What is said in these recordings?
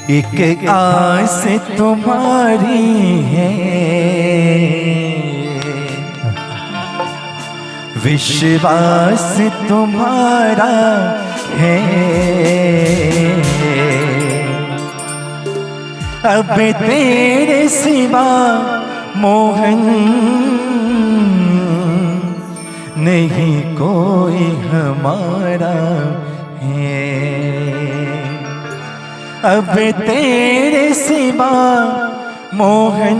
एक आस तुम्हारी है, विश्वास तुम्हारा है। अब तेरे सिवा मोहन नहीं कोई हमारा है। अब तेरे सिवा मोहन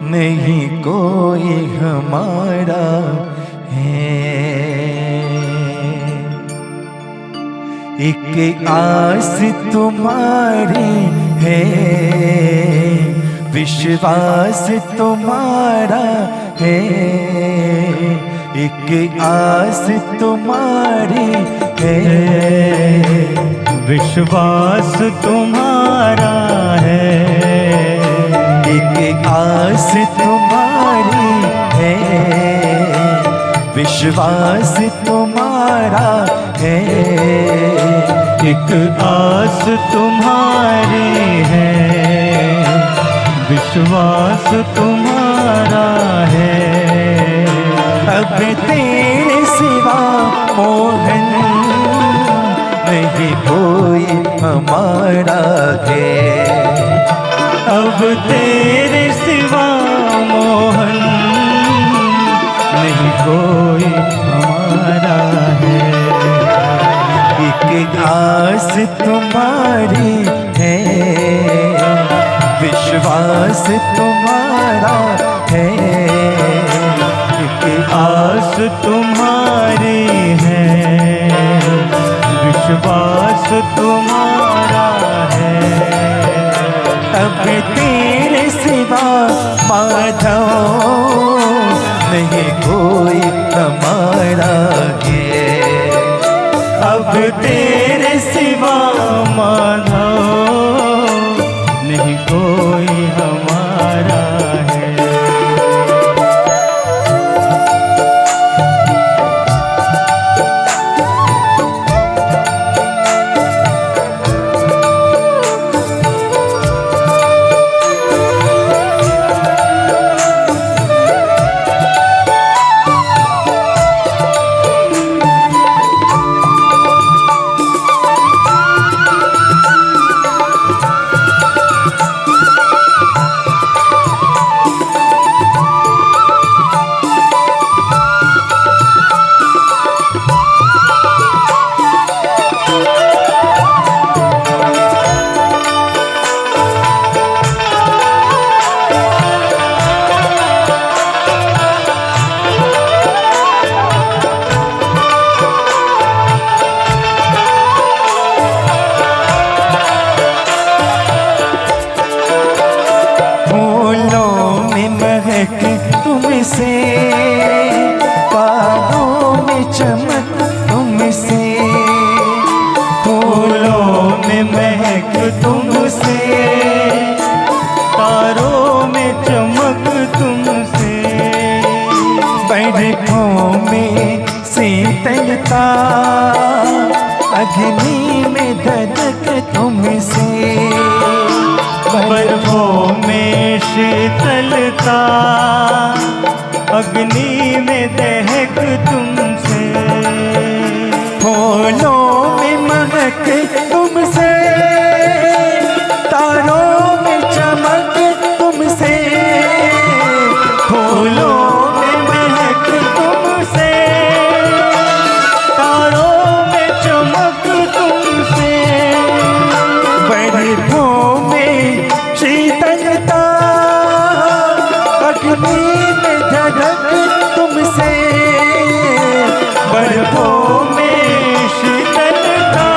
नहीं कोई हमारा है। एक आस तुम्हारी है, विश्वास तुम्हारा है। एक आस तुम्हारी है, विश्वास तुम्हारा है। एक आस तुम्हारी है, विश्वास तुम्हारा है। एक आस तुम्हारी है, विश्वास तुम्हारा है। अब तेरे सिवा मोहन नहीं कोई हमारा है। अब तेरे सिवा मोहन नहीं कोई हमारा है। एक आस तुम्हारी है, विश्वास तुम्हारा है। एक आस तुम्हारी है, विश्वास तुम्हारा है। अब तेरे सिवा माधव नहीं कोई हमारा है। अब तेरे सिवा माधव नहीं कोई हमारा है। तुमसे बाहों में चमक तुमसे, फूलों में महक तुमसे, तारों में चमक तुमसे। बैरकों में शीतलता, अग्नि में धधक तुमसे। बर्फों में शीतलता, अग्नि में दहक तुमसे। फूलों में महक तुमसे, तारों में चमक तुमसे। फूलों में महक तुमसे, तारों में चमक तुमसे। बर्फों में शीतलता, अग्नि में धधक तुमसे। बर्फों में शीतलता,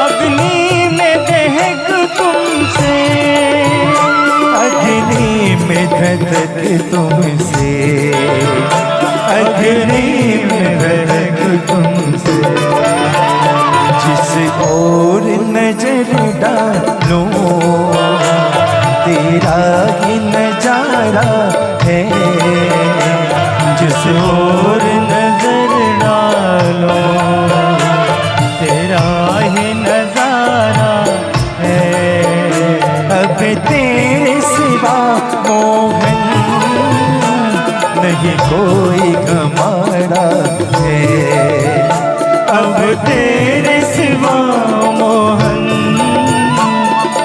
अग्नि में दहक तुमसे। अग्नि में धधक तुमसे, अग्नि में धधक तुमसे। जिस ओर नजर डालो तेरा ही नजारा है। जिस ओर नजर डालो तेरा तेरे सिवा मोहन नहीं कोई हमारा है। अब तेरे सिवा मोहन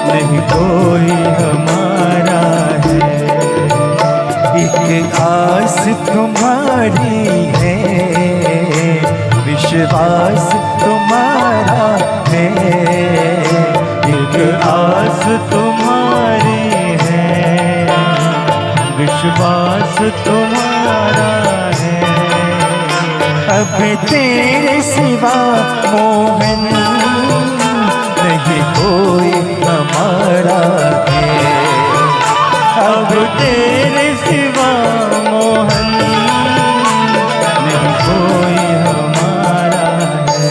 नहीं कोई हमारा है। एक आस तुम्हारी है, विश्वास तुम्हारा है। एक आस तुम्हारी है, विश्वास तुम्हारा है। अब तेरे सिवा मोहन नहीं कोई हमारा है। अब तेरे सिवा मोहन नहीं कोई हमारा है।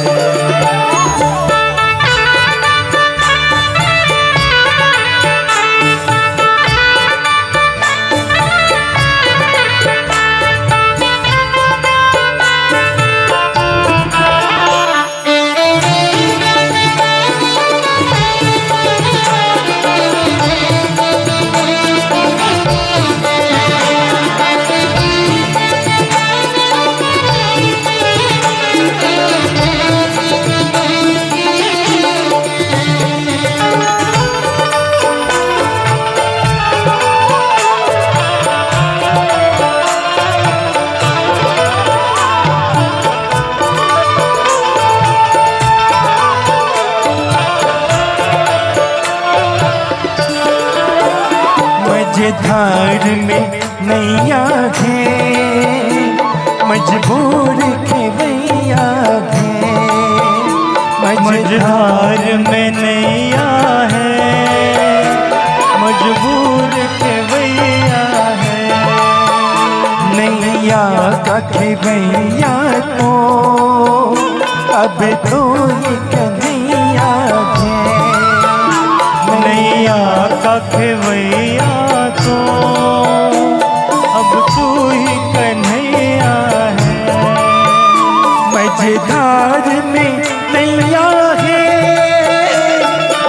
मझधार में नैया है, मजबूर खेवैया है। मझधार में नैया है, मजबूर खेवैया है। नैया का खेवैया तो अब तो ही कन्हैया है। नैया का खेवैया तो अब तू ही कन्हैया है। मझधार में नैया है,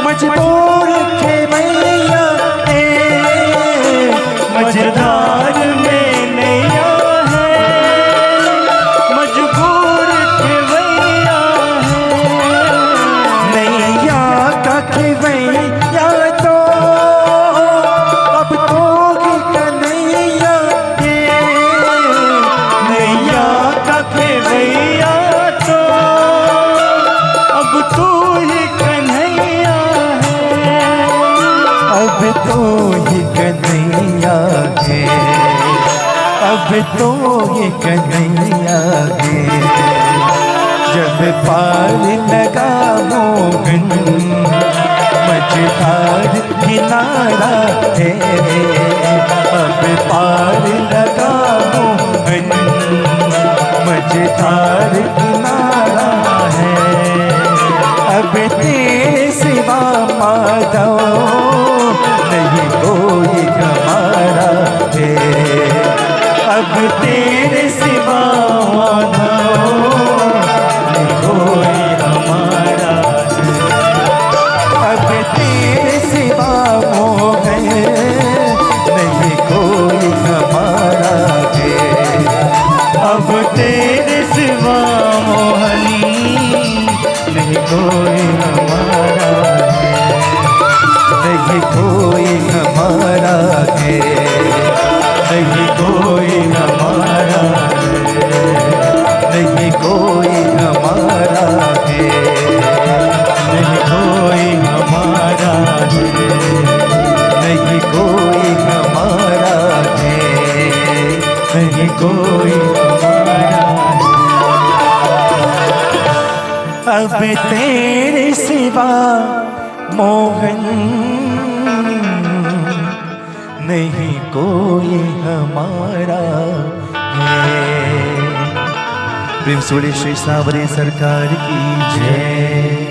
मजबूर खेवैया है। मझधार में नैया है, मजबूर खेवैया है। नैया का खेवैया तो अब तो ही कन्हैया है। नैया का खेवैया तो अब तू ही कन्हैया है। अब तो ही कन्हैया है, अब तो ही कन्हैया है। जब पार लगा मोहन मझधार किनारा है। अब पार लगा मोहन मझधार किनारा है। अब तेरे सिवा माधव नहीं कोई हमारा है। अब तेरे सिवा माधव नहीं कोई हमारा है। अब तेरे सिवा मोहन नहीं कोई हमारा है। अब तेरे सिवा मोहन नहीं कोई हमारा है। नहीं कोई हमारा है। नहीं कोई हमारा है। नहीं कोई हमारा है। नहीं कोई हमारा है। नहीं कोई हमारा है। नहीं कोई हमारा है। अब तेरे सिवा मोहन नहीं कोई हमारा है। प्रेम से बोले श्री सांवरे सरकार की जय।